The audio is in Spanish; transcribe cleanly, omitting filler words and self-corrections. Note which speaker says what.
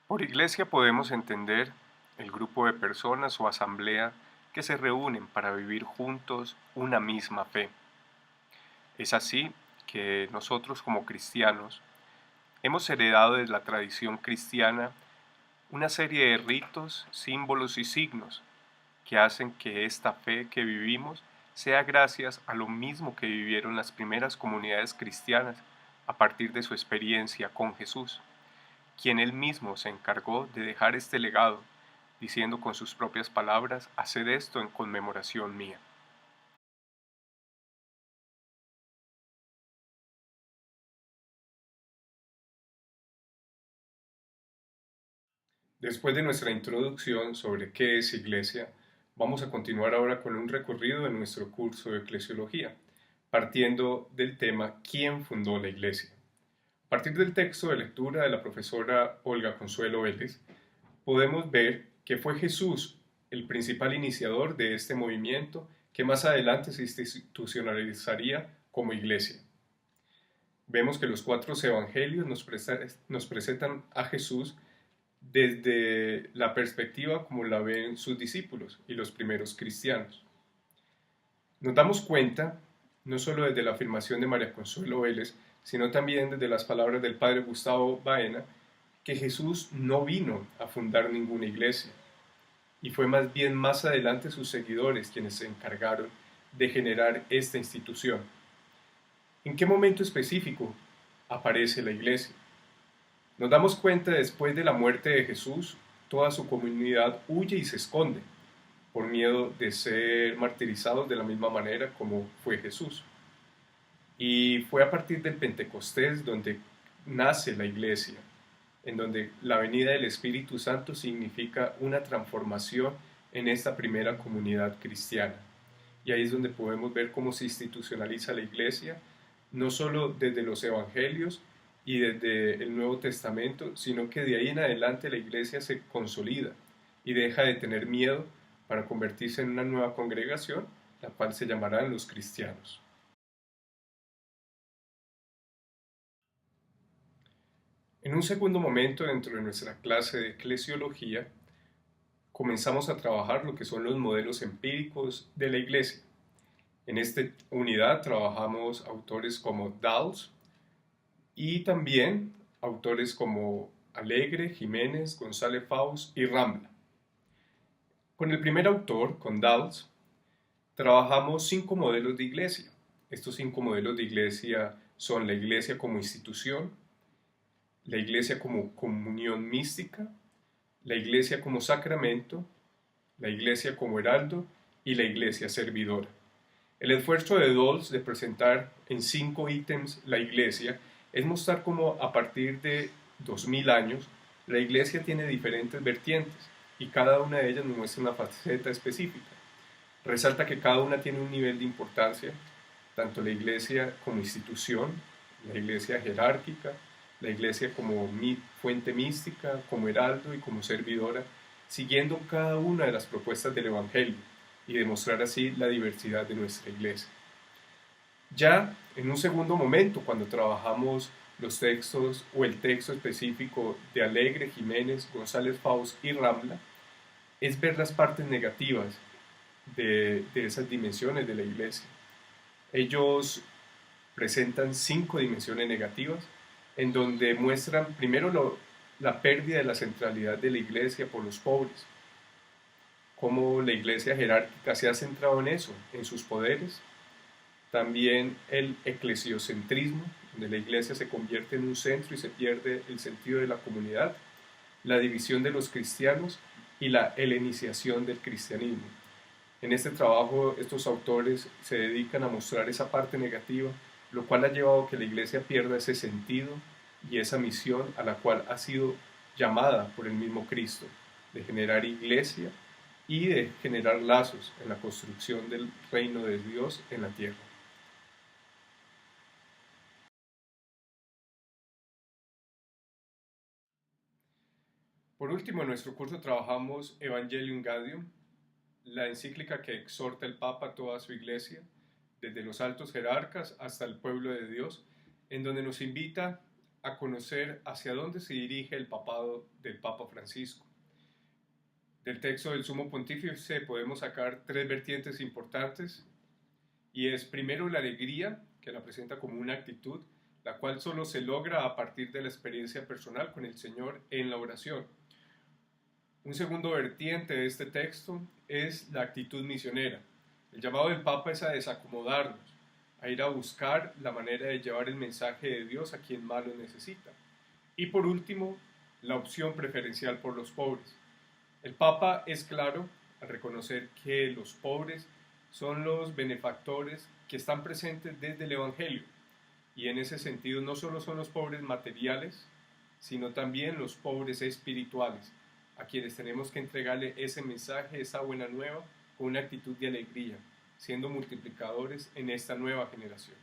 Speaker 1: Por iglesia podemos entender el grupo de personas o asamblea que se reúnen para vivir juntos una misma fe. Es así que nosotros como cristianos hemos heredado de la tradición cristiana una serie de ritos, símbolos y signos que hacen que esta fe que vivimos sea gracias a lo mismo que vivieron las primeras comunidades cristianas a partir de su experiencia con Jesús, quien él mismo se encargó de dejar este legado, diciendo con sus propias palabras: haced esto en conmemoración mía. Después de nuestra introducción sobre qué es iglesia, vamos a continuar ahora con un recorrido en nuestro curso de eclesiología, partiendo del tema ¿quién fundó la iglesia? A partir del texto de lectura de la profesora Olga Consuelo Vélez, podemos ver que fue Jesús el principal iniciador de este movimiento que más adelante se institucionalizaría como iglesia. Vemos que los cuatro evangelios nos presentan a Jesús desde la perspectiva como la ven sus discípulos y los primeros cristianos. Nos damos cuenta, no solo desde la afirmación de María Consuelo Vélez, sino también desde las palabras del padre Gustavo Baena, que Jesús no vino a fundar ninguna iglesia, y fue más bien más adelante sus seguidores quienes se encargaron de generar esta institución. ¿En qué momento específico aparece la iglesia? Nos damos cuenta después de la muerte de Jesús, toda su comunidad huye y se esconde por miedo de ser martirizados de la misma manera como fue Jesús. Y fue a partir del Pentecostés donde nace la iglesia, en donde la venida del Espíritu Santo significa una transformación en esta primera comunidad cristiana. Y ahí es donde podemos ver cómo se institucionaliza la iglesia, no solo desde los evangelios y desde el Nuevo Testamento, sino que de ahí en adelante la iglesia se consolida y deja de tener miedo para convertirse en una nueva congregación, la cual se llamarán los cristianos. En un segundo momento dentro de nuestra clase de eclesiología, comenzamos a trabajar lo que son los modelos empíricos de la iglesia. En esta unidad trabajamos autores como Dawes y también autores como Alegre, Jiménez, González Faust y Rambla. Con el primer autor, con Dawes, trabajamos 5 modelos de iglesia. Estos 5 modelos de iglesia son la iglesia como institución, la iglesia como comunión mística, la iglesia como sacramento, la iglesia como heraldo y la iglesia servidora. El esfuerzo de Dawes de presentar en 5 ítems la iglesia es mostrar cómo a partir de 2000 años la iglesia tiene diferentes vertientes y cada una de ellas nos muestra una faceta específica. Resalta que cada una tiene un nivel de importancia, tanto la iglesia como institución, la iglesia jerárquica, la iglesia como fuente mística, como heraldo y como servidora, siguiendo cada una de las propuestas del Evangelio y demostrar así la diversidad de nuestra iglesia. Ya en un segundo momento, cuando trabajamos los textos o el texto específico de Alegre, Jiménez, González Faust y Rambla, es ver las partes negativas de esas dimensiones de la iglesia. Ellos presentan 5 dimensiones negativas en donde muestran primero la pérdida de la centralidad de la iglesia por los pobres, cómo la iglesia jerárquica se ha centrado en eso, en sus poderes. También el eclesiocentrismo, donde la iglesia se convierte en un centro y se pierde el sentido de la comunidad, la división de los cristianos y la heleniciación del cristianismo. En este trabajo estos autores se dedican a mostrar esa parte negativa, lo cual ha llevado a que la iglesia pierda ese sentido y esa misión a la cual ha sido llamada por el mismo Cristo, de generar iglesia y de generar lazos en la construcción del reino de Dios en la tierra. Por último, en nuestro curso trabajamos Evangelium Gaudium, la encíclica que exhorta el Papa a toda su iglesia, desde los altos jerarcas hasta el pueblo de Dios, en donde nos invita a conocer hacia dónde se dirige el papado del Papa Francisco. Del texto del Sumo Pontífice podemos sacar tres vertientes importantes, y es primero la alegría, que la presenta como una actitud, la cual solo se logra a partir de la experiencia personal con el Señor en la oración. Un segundo vertiente de este texto es la actitud misionera. El llamado del Papa es a desacomodarnos, a ir a buscar la manera de llevar el mensaje de Dios a quien más lo necesita. Y por último, la opción preferencial por los pobres. El Papa es claro al reconocer que los pobres son los benefactores que están presentes desde el Evangelio, y en ese sentido no solo son los pobres materiales, sino también los pobres espirituales, a quienes tenemos que entregarle ese mensaje, esa buena nueva, con una actitud de alegría, siendo multiplicadores en esta nueva generación.